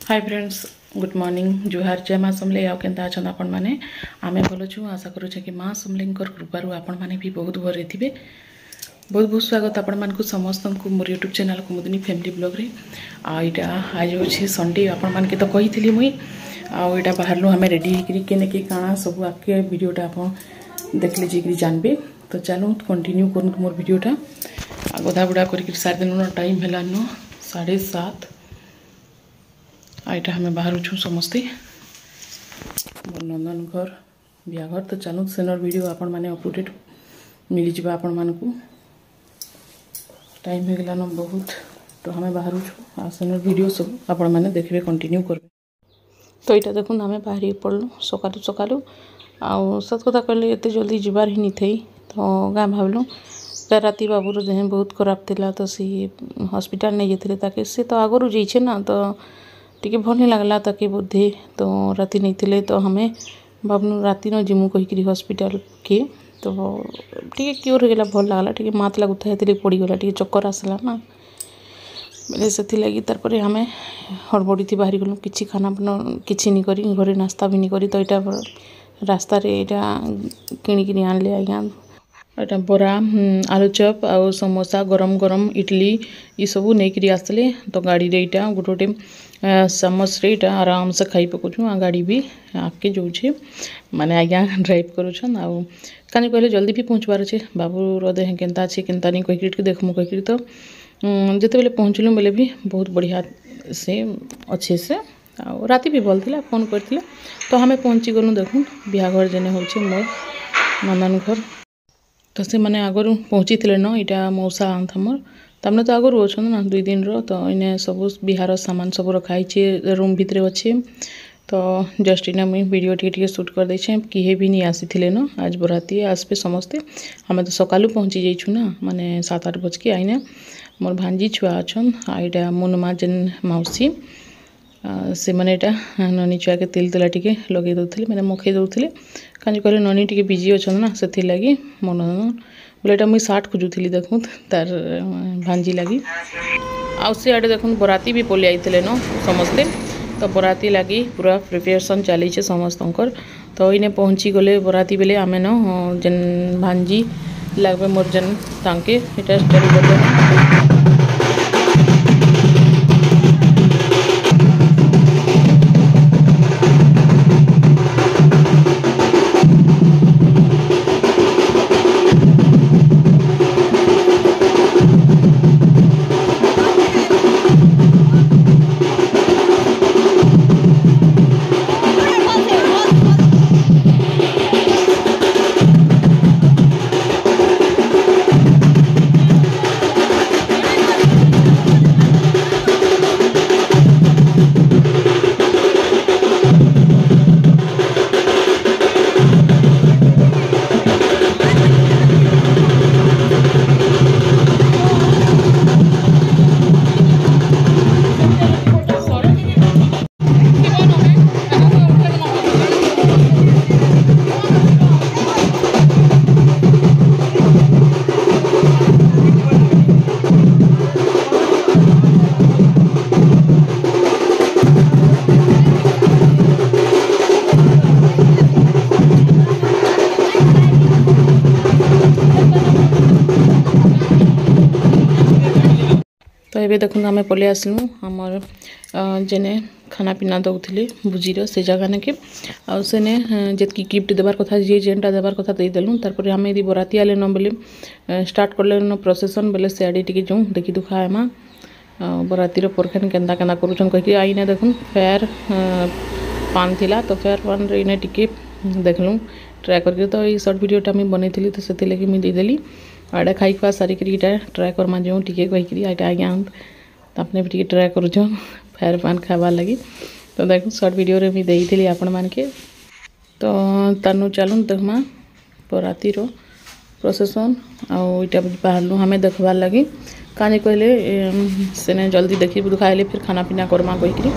Hi friends good morning जुहार जय माँ समले आउ केन्ता अच्छा आपण मैंने आम भल छूँ आशा करुचे कि माँ समले कृपार आपण मैंने भी बहुत भरे थे। बहुत बहुत स्वागत आपण मानक समस्त को मोर यूट्यूब चैनल कुमुदिनी फैमिली ब्लॉग रे आईटा आज हूँ संडे आपण मानके तो कही मुई आईटा बाहर आम रेडी होके काଣା सब आगे वीडियोटा आप देखले जी जानबे। तो चलो कंटिन्यू कर मोर वीडियोटा गधा बुड़ा कर सारे दिन टाइम है 7:30 आईटा हमें बाहर छूँ समस्ते मोर नंदन घर बियाघर। तो चलो सेनर वीडियो आपण माने अपडेट मिल जावा आपण मानकू टाइम हो गलान बहुत। तो हमें बाहर छूँ आ सेनर वीडियो सब आपण माने देखबे कंटिन्यू करबे। तो यहाँ देखुन आम बाहरी पड़लु सकालू सकालू आउ सत कथा कहले एत जल्दी जीवार ही नहीं थी। तो गाँ भावलु राति बाबूर देह बहुत खराब थिला तो सी हॉस्पिटल नहीं जाते ताकि सी तो आगरू जाइए ना तो टिके भल नहीं लगला ताकि बुद्धि तो राति नहीं थिले तो हमें भावनु राति न जिमु कहीकि हॉस्पिटल के तो टिके क्योर हो गला भल लगला टिके मात लगुता है पड़गला टिके चक्कर आसला ना बोले से लगी तार हमें हड़बड़ी थी बाहरी गलु किसी खाना पीना किसी नहीं करी घरे नास्ता भी नहीं करी। तो यहाँ रास्ता किणिकी आनले आज्ञा यहाँ बरा आलू चप आउ समोसा गरम गरम इडली ये सब नहीं आसले। तो गाड़ी रे यहाँ गोटे गोटे समस रे आराम से खाई पकाऊँ आ गाड़ी भी आगे जाऊे माने आज्ञा ड्राइव करुछन आउ कहीं कहले जल्दी भी पहुँचबार अच्छे बाबूर देह केन्ता अच्छे केन्ता नहीं कहीकि देखमु कहीकि। तो जिते बेले पहुँचलु बेले भी बहुत बढ़िया से अच्छे से आउ राति भी भल थिला फोन करथिले। तो हमें पहुँची गलु देखुन बिहाघर जेने होचे मोर नंदन घर। तो से मैंने आगरू पहुँची थे न यहाँ मौसा आंत मोर तमने तो आगरू अच्छा ना 2 दिन रो। तो इन्हें सब बिहार सामान सब रखाई रूम भितर अच्छे। तो जस्ट इना मुझे वीडियो टे शूट कर दे किए भी नहीं आसी थे न आज बराती आसपे समस्ते हमें तो सकालू पहुँची जाइछु ना माने 7-8 बज के आईने मोर भांजी छुआ अच्छन आईटा मुनमा जेन मौसी से मैंने यहाँ ननी छुआ के तेल तेला टिके लगे दौले मैंने मखई दौले कहीं कहले ननी टिके बिजी अच्छा ना से लगी मन बोले यहाँ मुझे सार्ट खोजुली देखूँ तार भांजी लगी आउ से आड़े देखुन बराती भी पलि आईते न समस्ते। तो बराती लगी पूरा प्रिपेरेसन चली समस्त। तो इने पहुँची गले बराती बेले आमे न जेन भांजी लगभग मोर जेन तांके इटा स्टोरी बोले तो ये देखो आम पलि आसलु आमर जेने खाना पीना दौले भुजीर से जगह के आने जी गिफ्ट देवार कथा जी जेनटा देवार कथा देदेलु तार आम यदि बराती आले न बोले स्टार्ट करले न प्रोसेसन बोले सियाड़े टी जाऊँ देखी दुखा हेमा बरातीर परखेन केन्दा केन्दा करूछन कही आईने देखुन फेयर पान थिला। तो फेयर पान रे टिके देखलु ट्राए करके। तो ये सर्ट वीडियोटा मुझे बनई तो से लगी मुझे देदेली आड़ा खाई खुआ सारिक ट्राए करमा जो टी कहीकि यहाँ आज्ञा आपने भी टी ट्राए कर फेयर पान खाबार लगी। तो देख सर्ट वीडियो रे भी देती आपण मानके। तो तानु चलू देखमा बरातीर प्रोसेसन आईटा बाहर हमें देखबार लगी कहीं कहले सेने जल्दी देखी दुखाइले फिर खाना पीना करमा कहीकि।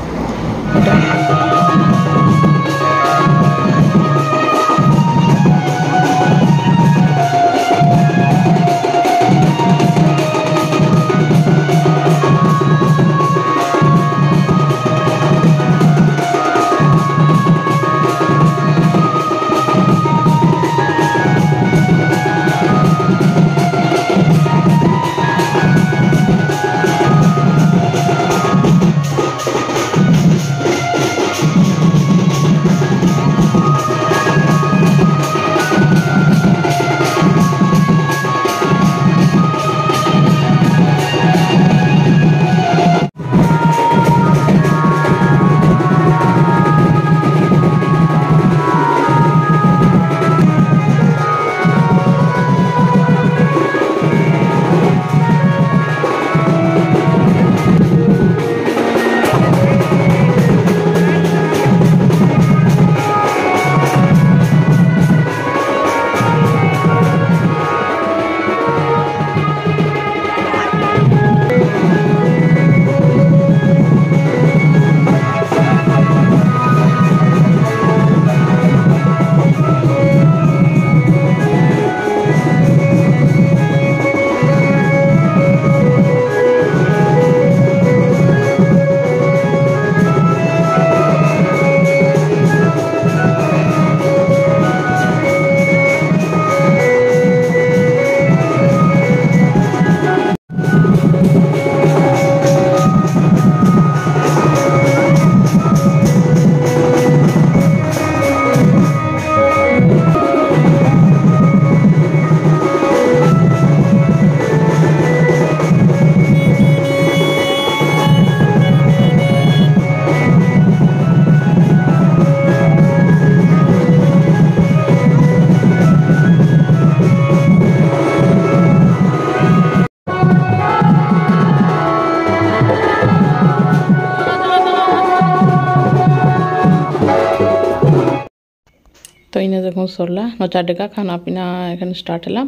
देखो सरला नचा डेका खाना पीना एखन स्टार्ट है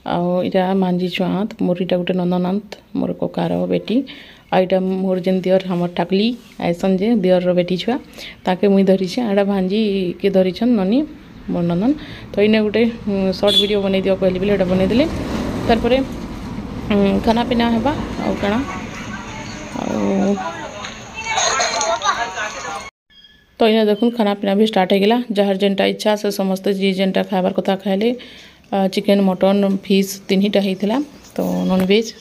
आटा मांझी छुआत मोर इटा गोटे नंदनाथ मोर ककार बेटी आईटा मोर जेन दियर हमर टाकली आइसन जे दियर बेटी छुआ ताके मुई धरी आड़ा भांजी के धरीछन ननी मोर नंदन तो इने गोटे शॉर्ट वीडियो बनै दियो कहली बेले बनई देले तारपरे खाना पीना हेबा आ काना तो इने देखुन खाना पीना भी स्टार्ट हो गला जार जेनटा इच्छा से समस्त जी जेनटा खाबार कथा खाइले चिकेन मटन फिश तीनटा होता तो नॉनवेज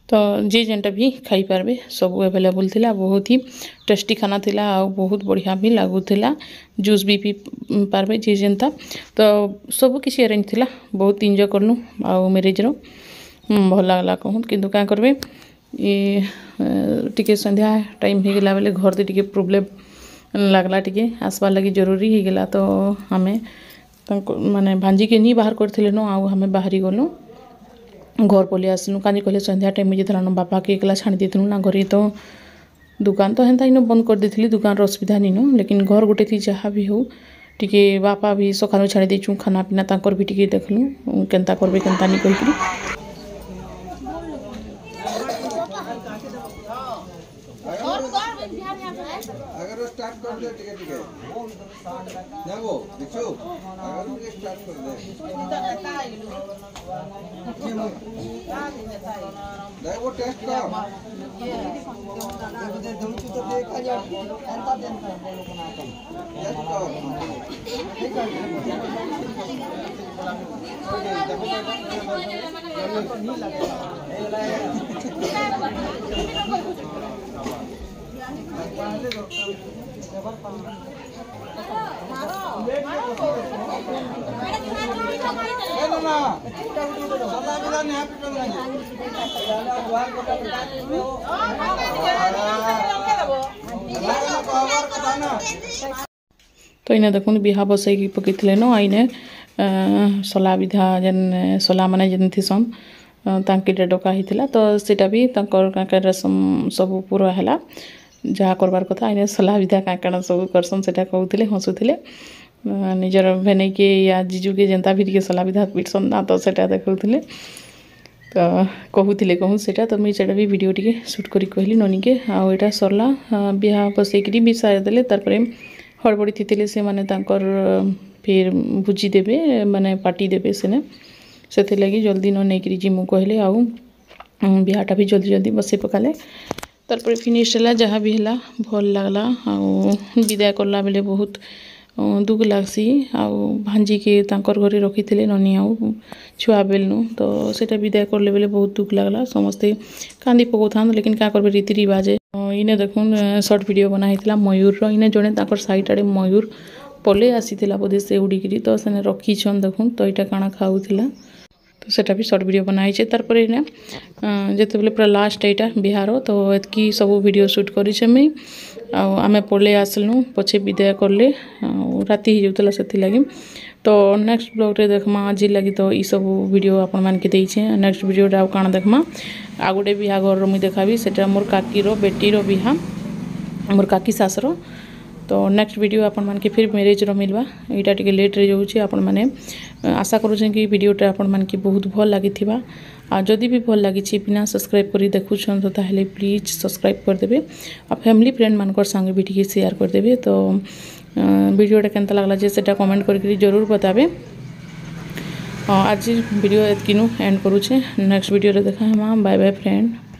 तो जी जेनटा भी खाई पारबे सब अवेलेबल थिला बहुत ही टेस्टी खाना थिला आ बहुत बढ़िया भी लागुला जूस भी पी पारबे जी जेनता तो सब किसी अरेंज थिला बहुत एंजॉय करलु आ मैरिज रो भल लागला कहूँ किंतु क्या करबे ये टिके संध्या टाइम हो गला बेले घर टिके प्रोब्लेम लागला टिके आसबार लगी जरूरी हो गला तो हमें माने भांजी के नहीं बाहर करथिले नो आउ हमें बाहरी गलु घर पलि आसलु कानी कहले संध्या टाइम जेतला न बापा के एकला छाणी देथनु ना घरे तो दुकान तो हेन्ता इन बंद कर देथिली दुकान रो असुविधा नीनो लेकिन घर गोटे थी जहाँ भी हो टिके बापा भी सकाळु छाड़ी देछु खाना पीना तांकर भी टिके देखलु केनता करबे केनता नहीं कहिकरी अगर स्टार्ट कर दे टिके जाओ देखो अगर स्टार्ट कर दे देखो टेस्ट कर तो इने देखुन बिहा बसई पकईले न आईने सला विधा जेन सला माने जेन थिसन तांकीटा डका होता तो सीटा भी तांकर रसम सब पूरा है जहाँ करबार कथा आईने सला विधा काण सब करसन से कहते हसुले निजर भेने के या जीजू के जेनता भी टे सला विधा पिटसन ना तो सेटा देखुले तो कहूले कहूँ से तो मुझे भी वीडियो टी शूट करी कहली ननी के आटा सरला बिहा बसईकरी भी सारिदेले तारपरे हड़बड़ी थी से माने तांकर फिर भुजी देवे माने पार्टी देवे सेने से लगी जल्दी न नहीं जिमु कहले आउ बिहाटा भी जल्दी जल्दी बसई पकाले तारपरे फिनिश है जहाँ भी है भल लगला आउ विदाय करला बेले बहुत दुख लागसी आउ भांजी के तांकर घरे रखी थे ननी आउ छुआ बेलनु तो सेटा विदाय करले बेले बहुत दुख लगला समस्ते कांदी पकाउथा लेकिन क्या करबे रीति रिवाज इने देखुन शॉर्ट वीडियो बनाई मयूर रो इने जड़े तांकर साइड आड़े मयूर पले आसीथिला बोधे से उड़ीकी तो से रखीछन देखुन तो यहाँ काଣା खाऊला तो सेटा भी शॉर्ट वीडियो बनाई तारपरे इने जेते बेले पूरा लास्ट एटा बिहार तो एतकी सब वीडियो शूट करिछे मुई आमे पले आसलु पछे विदाय करले राति हो जाउतला सेथि लगी तो नेक्स्ट ब्लॉग रे देखमा आज लगी तो ई सब वीडियो आपण मान के देइछे नेक्स्ट वीडियो रा काଣା देखमा आ गोटे बिहा घर मुई देखाबी सेटा मोर काकी रो बेटी रो बिहा मोर काकी सासरो तो नेक्स्ट वीडियो आपण मान के फिर मैरिज रो मिलवा एटा टिके लेट रे जाउची आपण माने आशा करूछे कि वीडियोटा आपण मान के बहुत भल लागिथिबा आ जदि भी भल लागिछि बिना सब्सक्राइब करी देखुछन तो ताहले प्लीज सब्सक्राइब कर देबे आ फैमिली फ्रेंड मानकर संगे भी टिके शेयर कर देबे तो वीडियोटा केनता लागला जे सेटा कमेंट करके जरूर बताबे आज वीडियो एतकिनु एंड करूछे नेक्स्ट वीडियो रे देखा हम बाय बाय फ्रेंड।